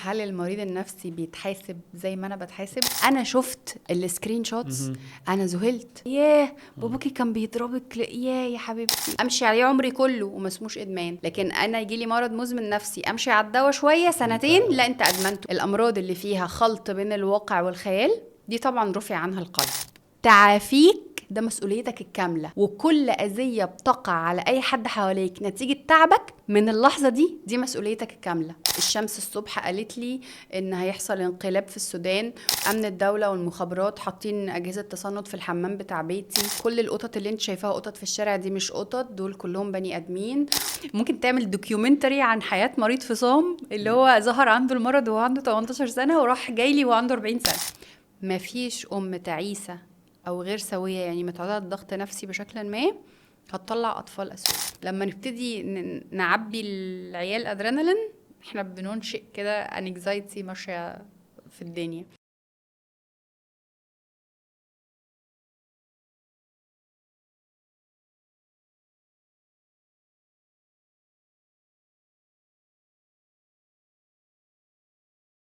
هل المريض النفسي بيتحاسب زي ما انا بتحاسب؟ انا شفت السكرين شوتس، انا ذهلت. ياه باباكي كان بيضربك، ياه يا حبيبتي، امشي عليه عمري كله وما اسموش ادمان. لكن انا يجي لي مرض مزمن نفسي، امشي على الدواء شويه سنتين، لا انت ادمنته. الامراض اللي فيها خلط بين الواقع والخيال دي طبعا رفع عنها القلم. تعافيك ده مسؤوليتك الكاملة، وكل أذية بتقع على أي حد حواليك نتيجة تعبك من اللحظة دي مسؤوليتك الكاملة. الشمس الصبح قالت لي إن هيحصل انقلاب في السودان، أمن الدولة والمخابرات حاطين أجهزة تصنت في الحمام بتاع بيتي، كل القطط اللي انت شايفاها قطط في الشارع دي مش قطط، دول كلهم بني آدمين. ممكن تعمل دوكيومنتري عن حياة مريض فصام اللي هو ظهر عنده المرض وهو عنده 18 سنة وراح جايلي وهو عنده 40 سنة. مفيش أم تعيسة او غير سويه، يعني متعرضه لضغط نفسي بشكل ما، هتطلع اطفال اسود. لما نبتدي نعبي العيال ادرينالين، احنا بننشئ كده انكزايتي ماشيه في الدنيا.